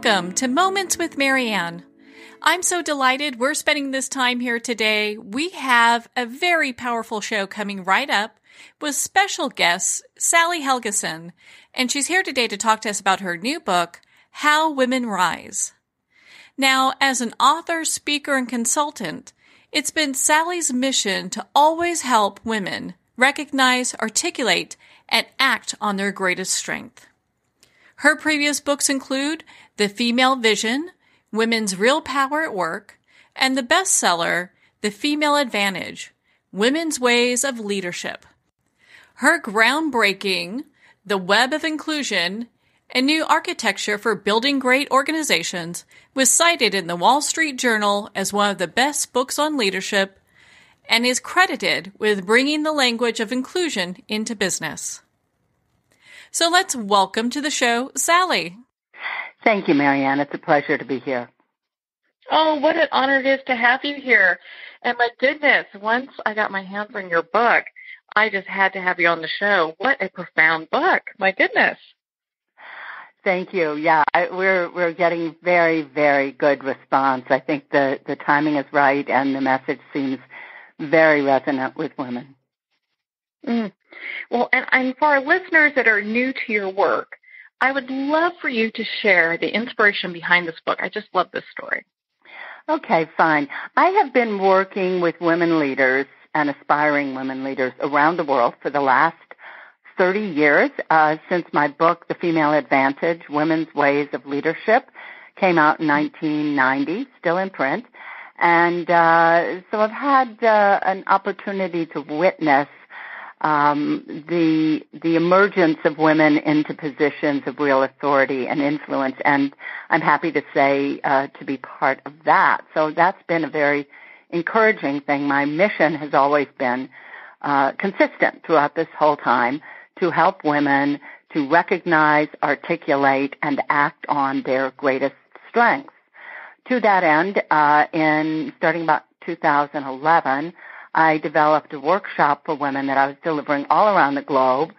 Welcome to Moments with Marianne. I'm so delighted we're spending this time here today. We have a very powerful show coming right up with special guest Sally-Helgesen, and she's here today to talk to us about her new book, How Women Rise. Now, as an author, speaker, and consultant, it's been Sally's mission to always help women recognize, articulate, and act on their greatest strength. Her previous books include The Female Vision, Women's Real Power at Work, and the bestseller, The Female Advantage, Women's Ways of Leadership. Her groundbreaking, The Web of Inclusion, a New Architecture for Building Great Organizations, was cited in the Wall Street Journal as one of the best books on leadership and is credited with bringing the language of inclusion into business. So let's welcome to the show, Sally. Thank you, Marianne. It's a pleasure to be here. Oh, what an honor it is to have you here. And my goodness, once I got my hands on your book, I just had to have you on the show. What a profound book. My goodness. Thank you. Yeah, we're getting very, very good response. I think the timing is right and the message seems very resonant with women. Well, and for our listeners that are new to your work, I would love for you to share the inspiration behind this book. I just love this story. Okay, fine. I have been working with women leaders and aspiring women leaders around the world for the last 30 years, since my book, The Female Advantage, Women's Ways of Leadership, came out in 1990, still in print. And so I've had an opportunity to witness the emergence of women into positions of real authority and influence, and I'm happy to say to be part of that. So that's been a very encouraging thing. My mission has always been consistent throughout this whole time to help women to recognize, articulate, and act on their greatest strengths. To that end, in starting about 2011, I developed a workshop for women that I was delivering all around the globe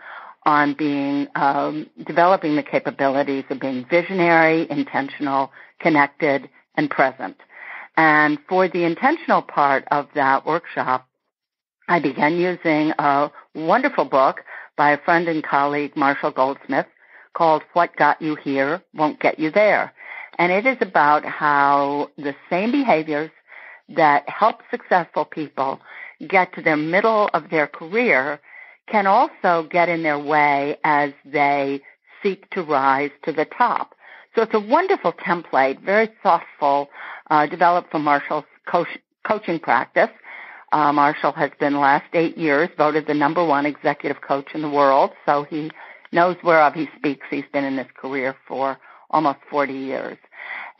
on developing the capabilities of being visionary, intentional, connected, and present. And for the intentional part of that workshop, I began using a wonderful book by a friend and colleague, Marshall Goldsmith, called What Got You Here Won't Get You There. And it is about how the same behaviors that help successful people get to the middle of their career can also get in their way as they seek to rise to the top. So it's a wonderful template, very thoughtful, developed from Marshall's coaching practice. Marshall has been the last 8 years voted the number one executive coach in the world, so he knows whereof he speaks. He's been in this career for almost 40 years.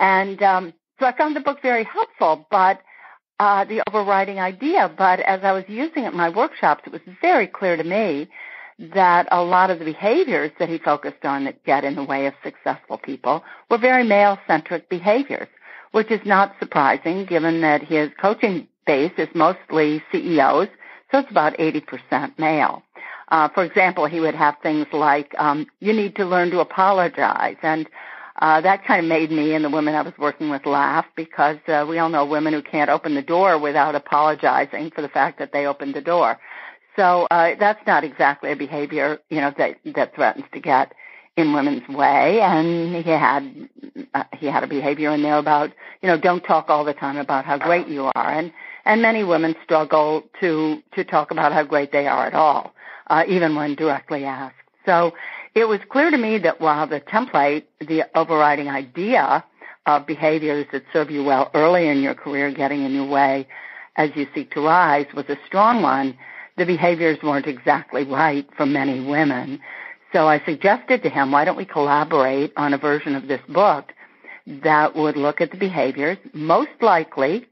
And so I found the book very helpful, but the overriding idea. But as I was using it in my workshops, it was very clear to me that a lot of the behaviors that he focused on that get in the way of successful people were very male-centric behaviors, which is not surprising given that his coaching base is mostly CEOs, so it's about 80% male. For example, he would have things like, you need to learn to apologize, and that kind of made me and the women I was working with laugh because we all know women who can't open the door without apologizing for the fact that they opened the door. So that's not exactly a behavior, that threatens to get in women's way. And he had a behavior in there about, don't talk all the time about how great you are. And many women struggle to talk about how great they are at all, even when directly asked. So it was clear to me that while the template, the overriding idea of behaviors that serve you well early in your career, getting in your way as you seek to rise, was a strong one, the behaviors weren't exactly right for many women. So I suggested to him, why don't we collaborate on a version of this book that would look at the behaviors most likely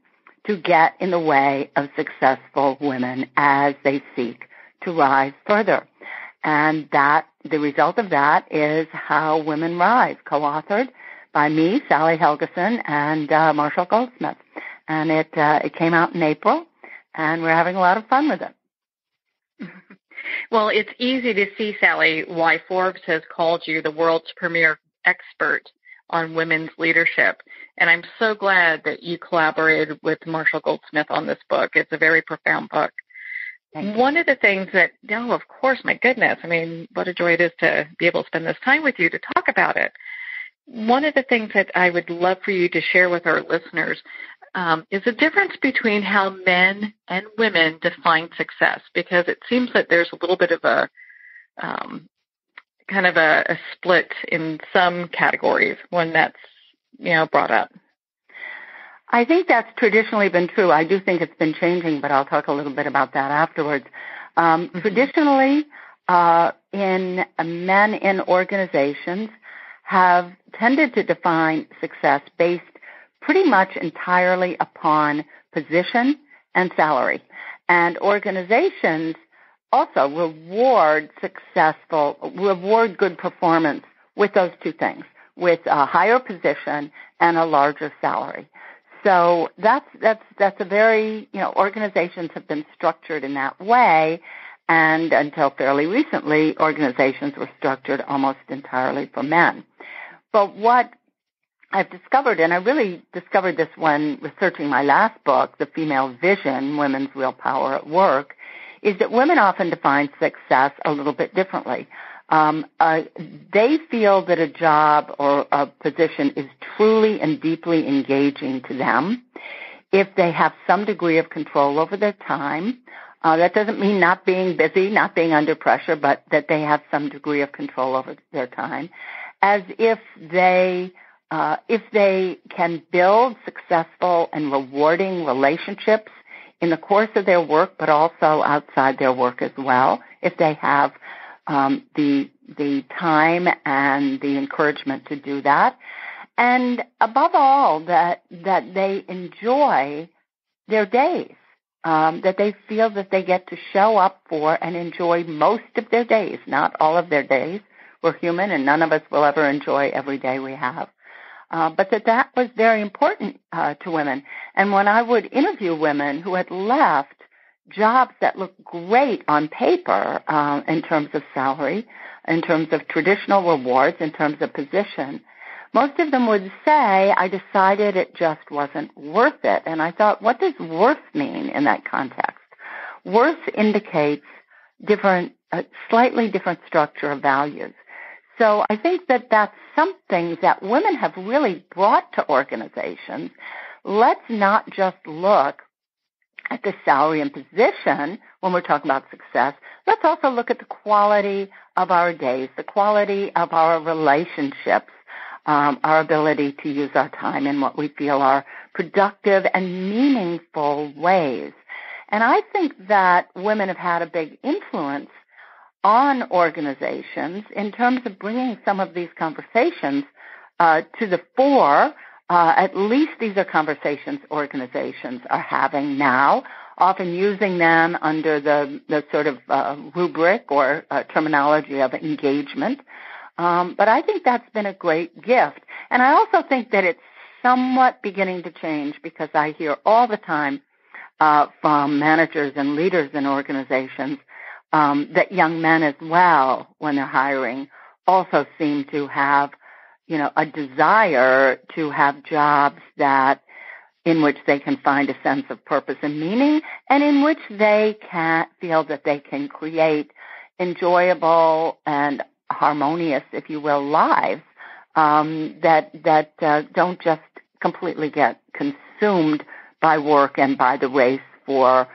to get in the way of successful women as they seek to rise further. And the result of that is How Women Rise, co-authored by me, Sally-Helgesen, and Marshall Goldsmith. And it came out in April, and we're having a lot of fun with it. Well, it's easy to see, Sally, why Forbes has called you the world's premier expert on women's leadership. And I'm so glad that you collaborated with Marshall Goldsmith on this book. It's a very profound book. One of the things that, of course, my goodness, I mean, what a joy it is to be able to spend this time with you to talk about it. One of the things that I would love for you to share with our listeners is the difference between how men and women define success, because it seems that there's a little bit of a kind of a split in some categories when that's, brought up. I think that's traditionally been true. I do think it's been changing, but I'll talk a little bit about that afterwards. Traditionally, men in organizations have tended to define success based pretty much entirely upon position and salary. And organizations also reward good performance with those two things, with a higher position and a larger salary. So that's a very, organizations have been structured in that way, and until fairly recently, organizations were structured almost entirely for men. But what I've discovered, and I really discovered this when researching my last book, The Female Vision, Women's Real Power at Work, is that women often define success a little bit differently. They feel that a job or a position is truly and deeply engaging to them if they have some degree of control over their time. That doesn't mean not being busy, not being under pressure, but that they have some degree of control over their time, as if they can build successful and rewarding relationships in the course of their work, but also outside their work as well, if they have the time and the encouragement to do that. And above all, that they enjoy their days, that they feel that they get to show up for and enjoy most of their days, not all of their days. We're human and none of us will ever enjoy every day we have. But that was very important to women. And when I would interview women who had left jobs that looked great on paper in terms of salary, in terms of traditional rewards, in terms of position, most of them would say, I decided it just wasn't worth it. And I thought, what does worth mean in that context? Worth indicates slightly different structure of values. So I think that that's something that women have really brought to organizations. Let's not just look at the salary and position when we're talking about success. Let's also look at the quality of our days, the quality of our relationships, our ability to use our time in what we feel are productive and meaningful ways. And I think that women have had a big influence on organizations in terms of bringing some of these conversations to the fore. At least these are conversations organizations are having now, often using them under the sort of rubric or terminology of engagement. But I think that's been a great gift. And I also think that it's somewhat beginning to change, because I hear all the time from managers and leaders in organizations that young men as well, when they're hiring, also seem to have, a desire to have jobs in which they can find a sense of purpose and meaning, and in which they can feel that they can create enjoyable and harmonious, if you will, lives that don't just completely get consumed by work and by the race for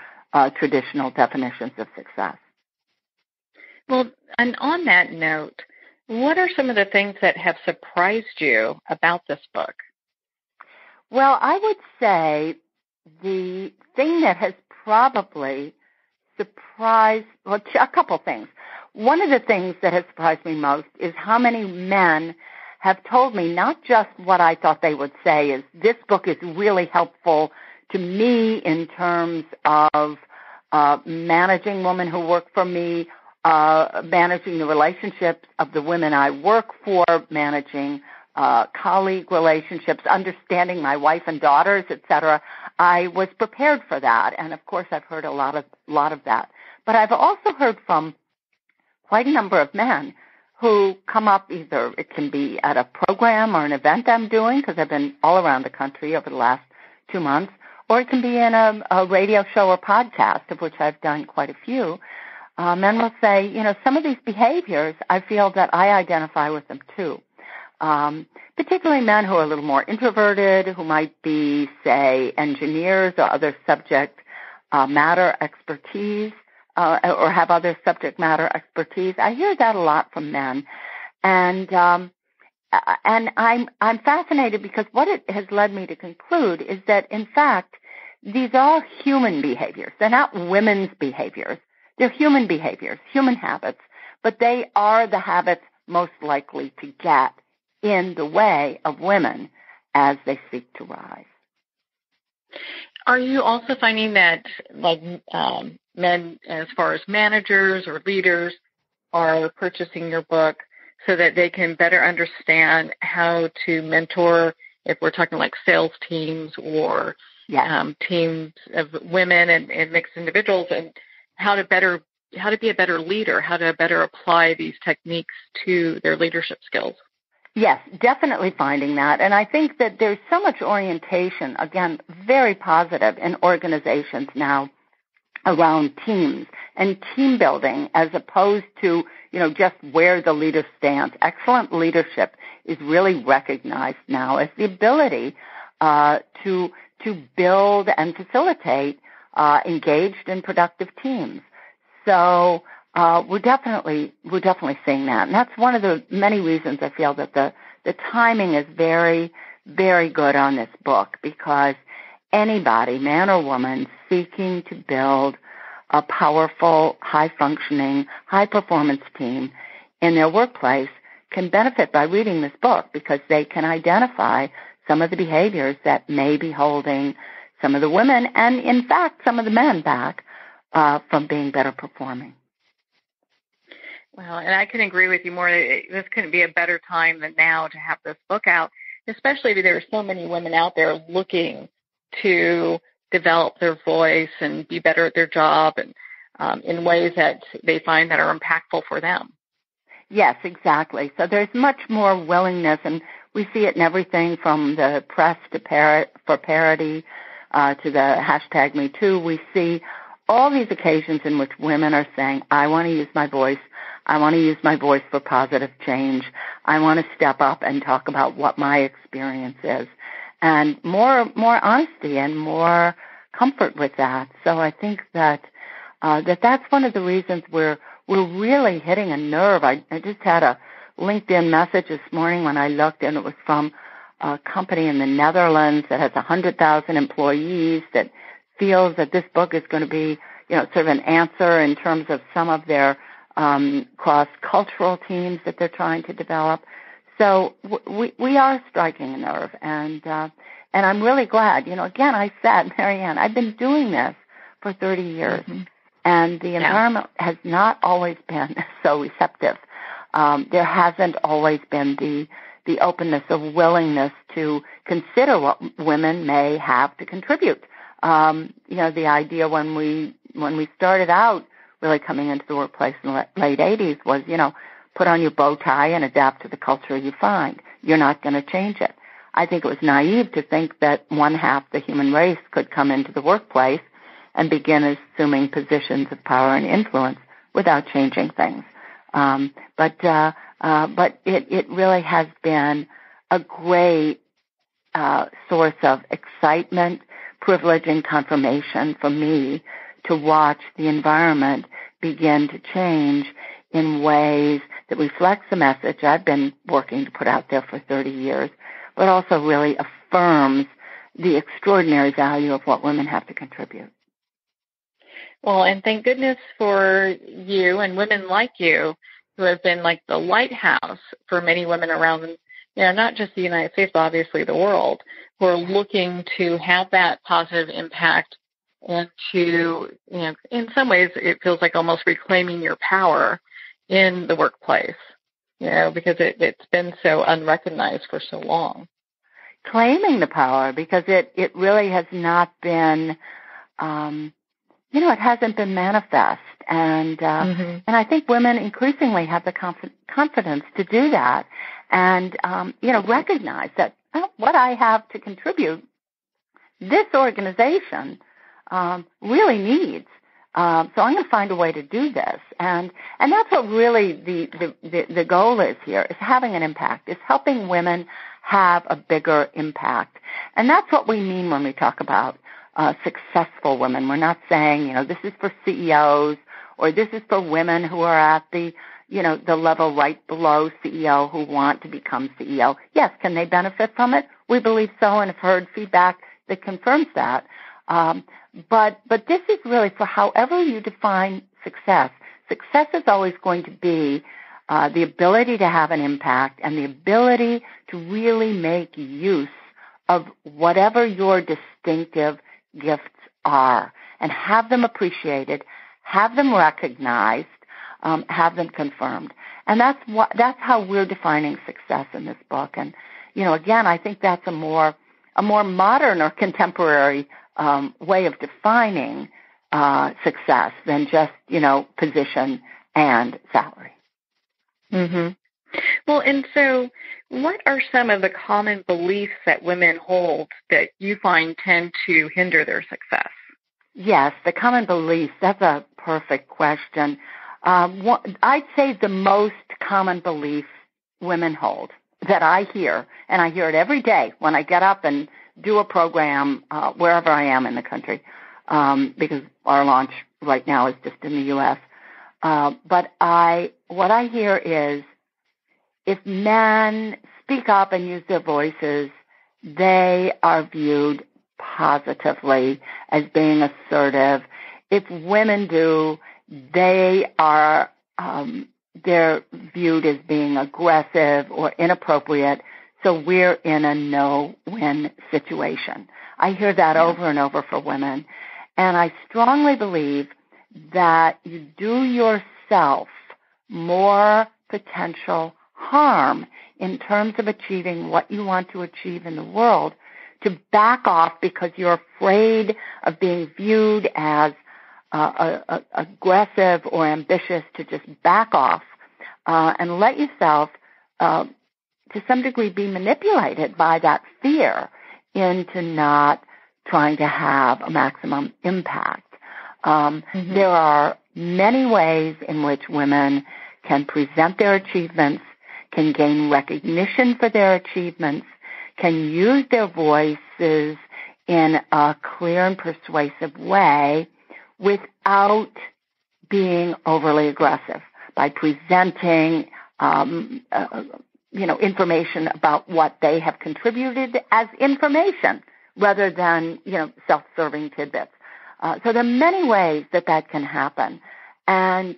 traditional definitions of success. Well, and on that note, what are some of the things that have surprised you about this book? Well, I would say the thing that has probably surprised, a couple things. One of the things that has surprised me most is how many men have told me not just what I thought they would say is, this book is really helpful to me in terms of managing women who work for me, managing the relationships of the women I work for, managing colleague relationships, understanding my wife and daughters, etc. I was prepared for that, and of course I've heard a lot of that. But I've also heard from quite a number of men who come up either, it can be at a program or an event I'm doing, because I've been all around the country over the last 2 months, or it can be in a radio show or podcast, of which I've done quite a few. Men will say, some of these behaviors, I feel that I identify with them too. Particularly men who are a little more introverted, who might be, say, engineers or other subject matter expertise, or have other subject matter expertise. I hear that a lot from men, and I'm fascinated because what it has led me to conclude is that, in fact, these are human behaviors. They're not women's behaviors. They're human behaviors, human habits, but they are the habits most likely to get in the way of women as they seek to rise. Are you also finding that, men, as far as managers or leaders, are purchasing your book so that they can better understand how to mentor, if we're talking like sales teams or teams of women and mixed individuals, and how to be a better leader, how to better apply these techniques to their leadership skills? Yes, definitely finding that. And I think that there's so much orientation, again, very positive in organizations now around teams and team building, as opposed to, just where the leader stands. Excellent leadership is really recognized now as the ability to build and facilitate engaged and productive teams. So we're definitely seeing that, and that's one of the many reasons I feel that the timing is very, very good on this book, because anybody, man or woman, seeking to build a powerful, high-functioning, high-performance team in their workplace can benefit by reading this book, because they can identify some of the behaviors that may be holding some of the women and, in fact, some of the men back from being better performing. Well, and I can agree with you more. This couldn't be a better time than now to have this book out, especially because there are so many women out there looking to develop their voice and be better at their job, and in ways that they find that are impactful for them. Yes, exactly. So there's much more willingness, and we see it in everything from the press for parody to the hashtag #MeToo. We see all these occasions in which women are saying, I want to use my voice. I want to use my voice for positive change. I want to step up and talk about what my experience is. And more honesty and more comfort with that. So I think that that's one of the reasons we're really hitting a nerve. I just had a LinkedIn message this morning when I looked, and it was from a company in the Netherlands that has 100,000 employees that feels that this book is going to be, sort of an answer in terms of some of their cross-cultural teams that they're trying to develop. So we are striking a nerve, and I'm really glad. Again, I said, Marianne, I've been doing this for 30 years, mm-hmm. and the environment has not always been so receptive. There hasn't always been the openness of willingness to consider what women may have to contribute. The idea when we started out really coming into the workplace in the late 80s was, put on your bow tie and adapt to the culture you find. You're not going to change it. I think it was naive to think that one half the human race could come into the workplace and begin assuming positions of power and influence without changing things. But it really has been a great source of excitement, privilege, and confirmation for me to watch the environment begin to change in ways that reflects the message I've been working to put out there for 30 years, but also really affirms the extraordinary value of what women have to contribute. Well, and thank goodness for you and women like you who have been like the lighthouse for many women around, not just the United States, but obviously the world, who are looking to have that positive impact and to, in some ways it feels like almost reclaiming your power in the workplace, because it's been so unrecognized for so long. Claiming the power, because it really has not been, it hasn't been manifest And I think women increasingly have the confidence to do that and, recognize that what I have to contribute, this organization really needs. So I'm going to find a way to do this. And that's what really the goal is here, is having an impact, is helping women have a bigger impact. And that's what we mean when we talk about successful women. We're not saying, this is for CEOs or this is for women who are at the level right below CEO who want to become CEO. Yes, can they benefit from it? We believe so and have heard feedback that confirms that. But this is really for however you define success. Success is always going to be the ability to have an impact and the ability to really make use of whatever your distinctive gifts are and have them appreciated, have them recognized, have them confirmed. And that's how we're defining success in this book. And, again, I think that's a more modern or contemporary way of defining success than just, position and salary. Mm-hmm. Well, and so what are some of the common beliefs that women hold that you find tend to hinder their success? Yes, the common beliefs, that's a perfect question. I'd say the most common belief women hold that I hear, and I hear it every day when I get up and do a program wherever I am in the country, because our launch right now is just in the U.S. But what I hear is if men speak up and use their voices, they are viewed positively as being assertive. If women do, they are they're viewed as being aggressive or inappropriate. So we're in a no-win situation. I hear that over and over for women. And I strongly believe that you do yourself more potential harm in terms of achieving what you want to achieve in the world to back off because you're afraid of being viewed as aggressive or ambitious, to just back off and let yourself to some degree be manipulated by that fear into not trying to have a maximum impact. There are many ways in which women can present their achievements, can gain recognition for their achievements, can use their voices in a clear and persuasive way without being overly aggressive, by presenting information about what they have contributed as information rather than, self-serving tidbits. So there are many ways that can happen. And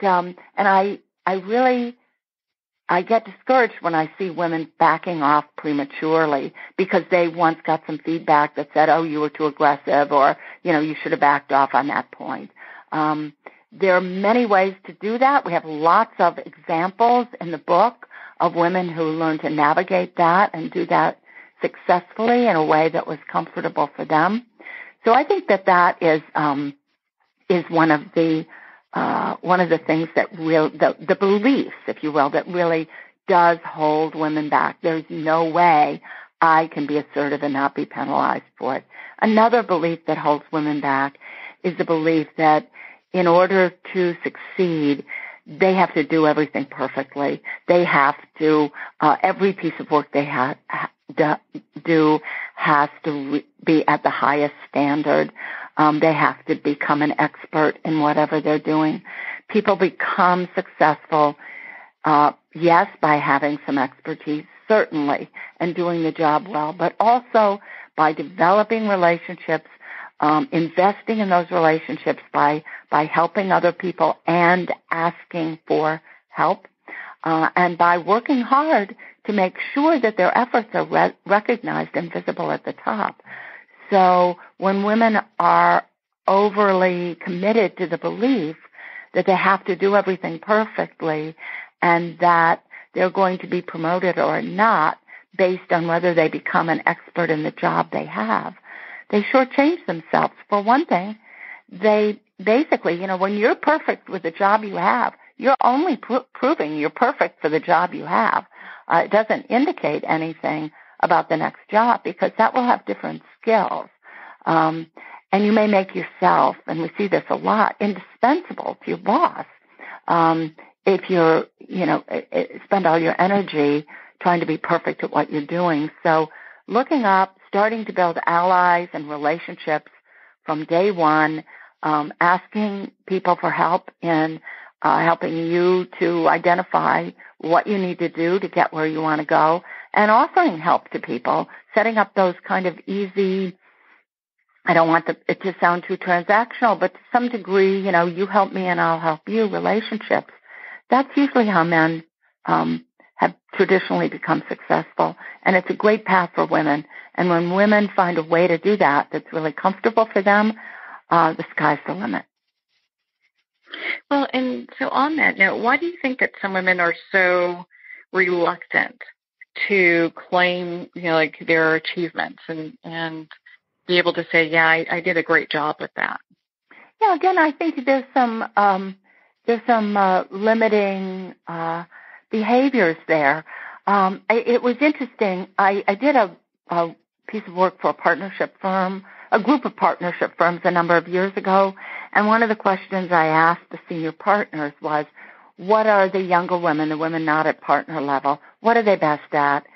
I get discouraged when I see women backing off prematurely because they once got some feedback that said, oh, you were too aggressive, or, you should have backed off on that point. There are many ways to do that. We have lots of examples in the book of women who learned to navigate that and do that successfully in a way that was comfortable for them. So I think that is one of the things that the beliefs, if you will, that really does hold women back. There's no way I can be assertive and not be penalized for it. Another belief that holds women back is the belief that in order to succeed, they have to do everything perfectly. They have to, every piece of work they do has to be at the highest standard. They have to become an expert in whatever they're doing. People become successful, yes, by having some expertise, certainly, and doing the job well, but also by developing relationships, investing in those relationships by helping other people and asking for help, and by working hard to make sure that their efforts are recognized and visible at the top. So when women are overly committed to the belief that they have to do everything perfectly and that they're going to be promoted or not based on whether they become an expert in the job they have, they shortchange themselves. For one thing, they basically, when you're perfect with the job you have, you're only proving you're perfect for the job you have. It doesn't indicate anything about the next job because that will have different skills. And you may make yourself, and we see this a lot, indispensable to your boss. If you're, spend all your energy trying to be perfect at what you're doing. So looking up, starting to build allies and relationships from day one, asking people for help in helping you to identify what you need to do to get where you want to go, and offering help to people, setting up those kind of easy, I don't want it to sound too transactional, but to some degree, you help me and I'll help you relationships. That's usually how men have traditionally become successful, and it's a great path for women. And when women find a way to do that that's really comfortable for them, the sky's the limit. Well, and so on that note, why do you think that some women are so reluctant to claim, like their achievements and be able to say, yeah, I did a great job with that? Yeah, again, I think there's some limiting behaviors there. It was interesting. I did a piece of work for a group of partnership firms a number of years ago, and one of the questions I asked the senior partners was, what are the younger women, the women not at partner level, what are they best at?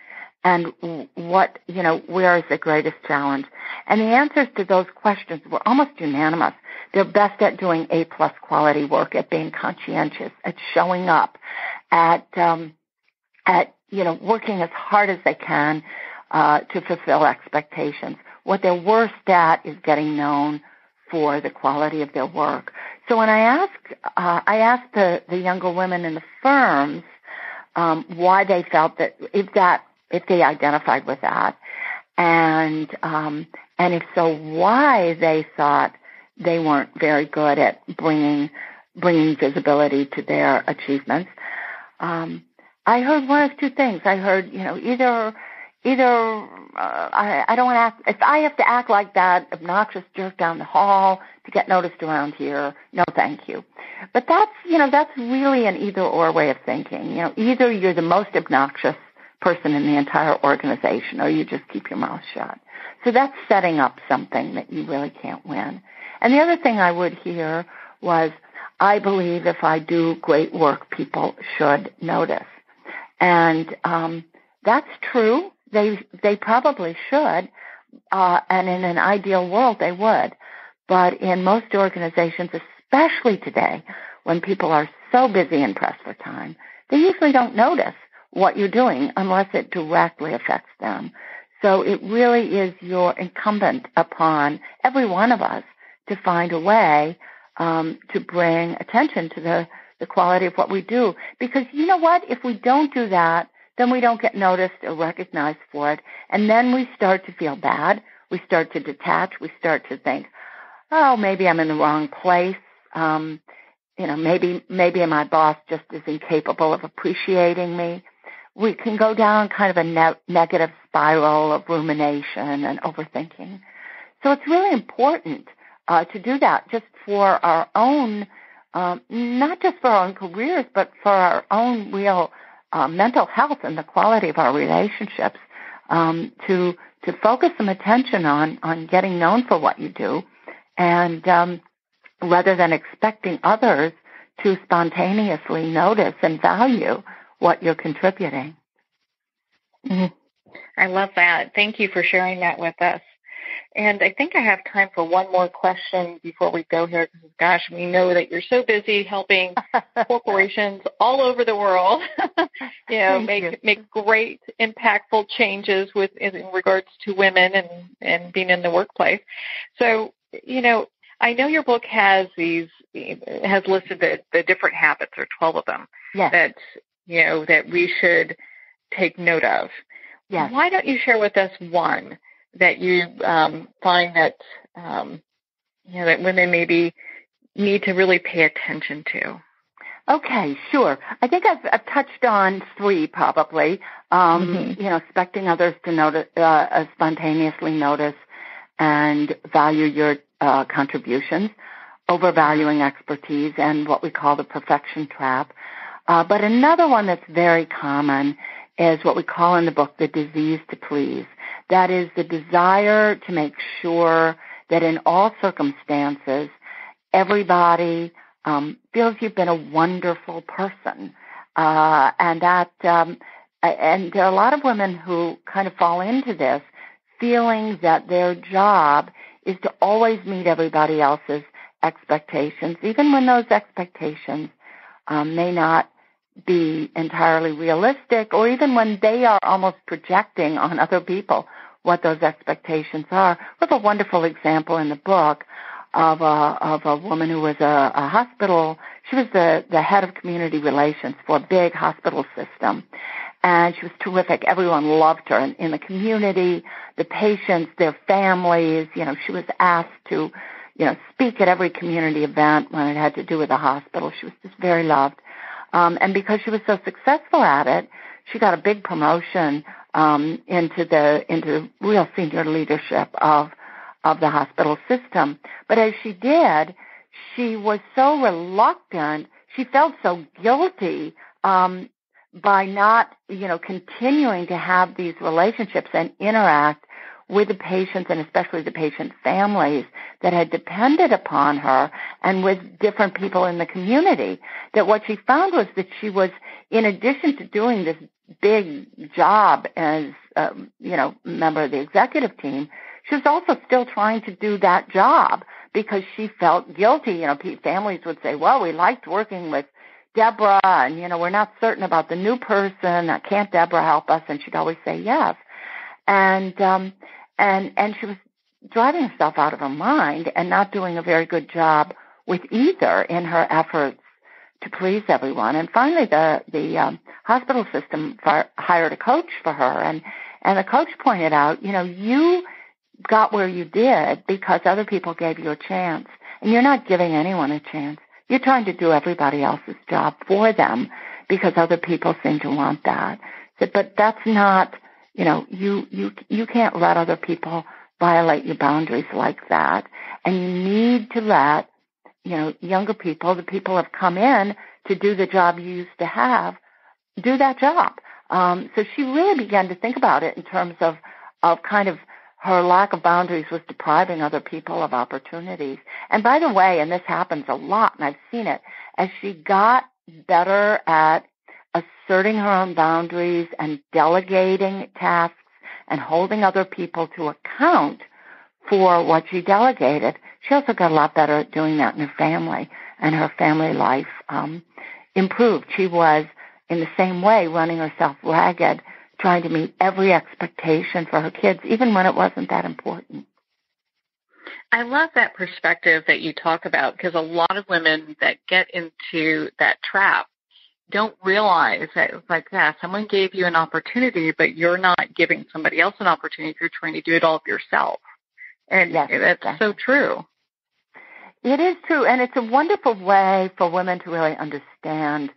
And what, where is the greatest challenge? And the answers to those questions were almost unanimous. They're best at doing A-plus quality work, at being conscientious, at showing up, at working as hard as they can to fulfill expectations. What they're worst at is getting known for the quality of their work. So when I asked the younger women in the firms why they felt that if they identified with that, and if so, why they thought they weren't very good at bringing visibility to their achievements. I heard one of two things. I heard, either I don't want to act, if I have to act like that obnoxious jerk down the hall to get noticed around here, no thank you. But that's really an either-or way of thinking. Either you're the most obnoxious person in the entire organization, or you just keep your mouth shut. So that's setting up something that you really can't win. And the other thing I would hear was, I believe if I do great work, people should notice. And that's true. They probably should, and in an ideal world they would. But in most organizations, especially today, when people are so busy and pressed for time, they usually don't notice what you're doing unless it directly affects them. So it really is incumbent upon every one of us to find a way to bring attention to the quality of what we do. Because you know what? If we don't do that, then we don't get noticed or recognized for it. And then we start to feel bad. We start to detach. We start to think, oh, maybe I'm in the wrong place. Maybe my boss just is incapable of appreciating me. We can go down kind of a negative spiral of rumination and overthinking. So it's really important to do that just for our own, not just for our own careers, but for our own real mental health and the quality of our relationships, to focus some attention on getting known for what you do, and rather than expecting others to spontaneously notice and value what you're contributing. Mm-hmm. I love that. Thank you for sharing that with us. And I think I have time for one more question before we go here. Because, gosh, we know that you're so busy helping corporations all over the world, make great, impactful changes in regards to women and being in the workplace. So, I know your book has listed the different habits, or 12 of them, yes, that we should take note of. Yes. Why don't you share with us one that you find that that women maybe need to really pay attention to? Okay, sure. I think I've touched on 3 probably. Expecting others to notice, spontaneously notice and value your contributions. overvaluing expertise and what we call the perfection trap. But another one that's very common is what we call in the book the disease to please. That is the desire to make sure that in all circumstances, everybody feels you've been a wonderful person. And there are a lot of women who kind of fall into this, feeling that their job is to always meet everybody else's expectations, even when those expectations may not be entirely realistic, or even when they are almost projecting on other people what those expectations are. We have a wonderful example in the book of a woman who was a hospital. She was the head of community relations for a big hospital system, and she was terrific. Everyone loved her in the community, the patients, their families. She was asked to speak at every community event when it had to do with the hospital. She was just very loved. And because she was so successful at it, she got a big promotion into real senior leadership of the hospital system. But as she did, she was so reluctant. She felt so guilty by not, continuing to have these relationships and interact with the patients, and especially the patient families that had depended upon her, and with different people in the community, that what she found was that she was, in addition to doing this big job as, member of the executive team, she was also still trying to do that job because she felt guilty. Families would say, well, we liked working with Deborah, and, we're not certain about the new person. Can't Deborah help us? And she'd always say yes. And she was driving herself out of her mind and not doing a very good job with either in her efforts to please everyone. And finally, the hospital system hired a coach for her, and the coach pointed out, you got where you did because other people gave you a chance, and you're not giving anyone a chance. You're trying to do everybody else's job for them because other people seem to want that. But that's not. You can't let other people violate your boundaries like that. And you need to let, younger people, the people who have come in to do the job you used to have, do that job. So she really began to think about it in terms of kind of her lack of boundaries was depriving other people of opportunities. And by the way, and this happens a lot, and I've seen it, as she got better at asserting her own boundaries and delegating tasks and holding other people to account for what she delegated, she also got a lot better at doing that in her family, and her family life improved. She was, in the same way, running herself ragged, trying to meet every expectation for her kids, even when it wasn't that important. I love that perspective that you talk about, because a lot of women that get into that trap don't realize that it's like that. Someone gave you an opportunity, but you're not giving somebody else an opportunity. You're trying to do it all for yourself. And yes, that's exactly. So true. It is true, and it's a wonderful way for women to really understand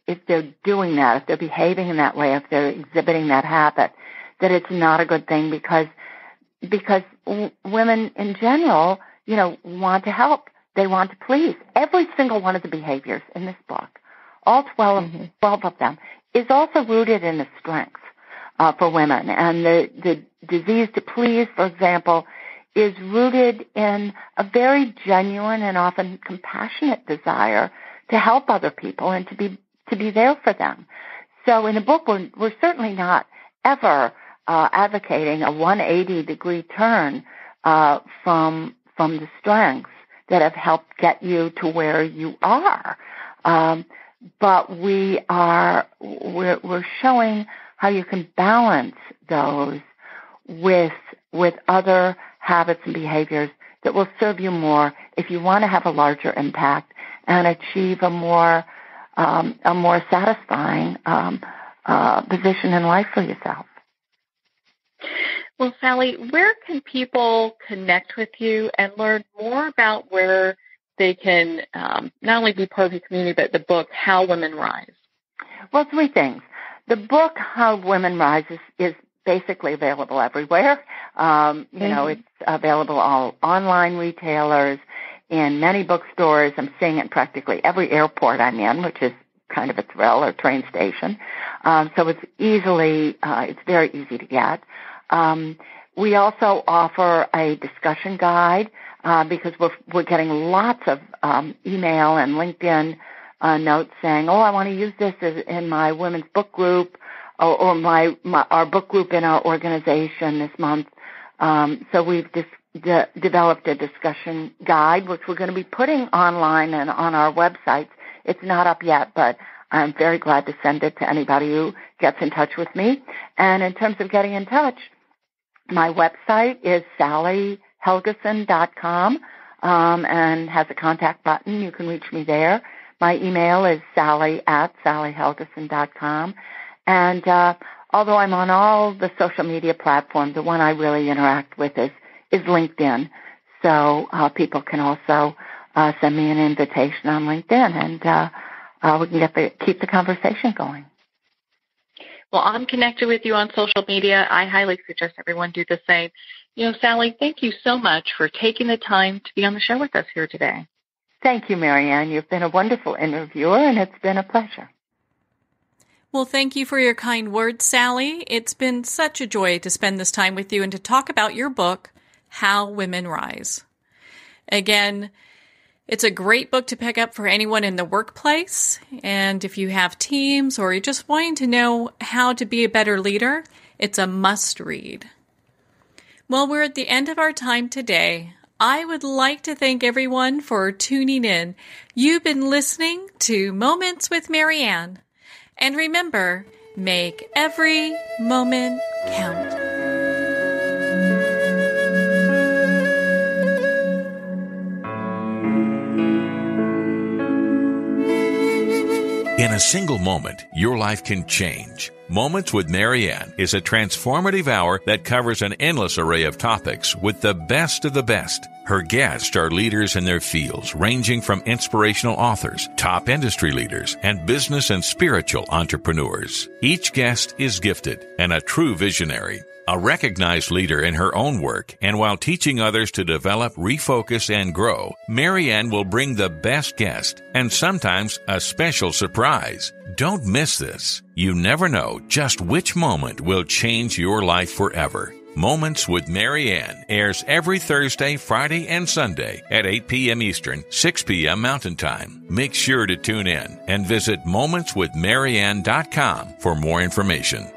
if they're doing that, if they're behaving in that way, if they're exhibiting that habit, that it's not a good thing because women in general, want to help. They want to please. Every single one of the behaviors in this book, all 12 of them, is also rooted in a strength for women. And the disease to please, for example, is rooted in a very genuine and often compassionate desire to help other people and to be there for them. So in the book, we're certainly not ever advocating a 180-degree turn from the strengths that have helped get you to where you are. But we're showing how you can balance those with other habits and behaviors that will serve you more if you want to have a larger impact and achieve a more satisfying position in life for yourself. Well, Sally, where can people connect with you and learn more about where they can not only be part of the community, but the book, How Women Rise? Well, three things. The book, How Women Rise, is basically available everywhere. It's available all online retailers, in many bookstores. I'm seeing it in practically every airport I'm in, which is kind of a thrill, or train station. So it's very easy to get. We also offer a discussion guide because we're getting lots of email and LinkedIn notes saying, "Oh, I want to use this in my women's book group, or our book group in our organization this month." So we've developed a discussion guide, which we're going to be putting online and on our websites. It's not up yet, but I'm very glad to send it to anybody who gets in touch with me. And in terms of getting in touch, my website is sally-helgesen.com and has a contact button. You can reach me there. My email is sally@sally-helgesen.com. And although I'm on all the social media platforms, the one I really interact with is LinkedIn. So people can also send me an invitation on LinkedIn, and we can keep the conversation going. Well, I'm connected with you on social media. I highly suggest everyone do the same. Sally, thank you so much for taking the time to be on the show with us here today. Thank you, Marianne. You've been a wonderful interviewer, and it's been a pleasure. Well, thank you for your kind words, Sally. It's been such a joy to spend this time with you and to talk about your book, How Women Rise. Again, it's a great book to pick up for anyone in the workplace. And if you have teams or you're just wanting to know how to be a better leader, it's a must read. Well, we're at the end of our time today. I would like to thank everyone for tuning in. You've been listening to Moments with Marianne. And remember, make every moment count. In a single moment, your life can change. Moments with Marianne is a transformative hour that covers an endless array of topics with the best of the best. Her guests are leaders in their fields, ranging from inspirational authors, top industry leaders, and business and spiritual entrepreneurs. Each guest is gifted and a true visionary, a recognized leader in her own work, and while teaching others to develop, refocus, and grow, Marianne will bring the best guest and sometimes a special surprise. Don't miss this. You never know just which moment will change your life forever. Moments with Marianne airs every Thursday, Friday, and Sunday at 8 p.m. Eastern, 6 p.m. Mountain Time. Make sure to tune in and visit momentswithmarianne.com for more information.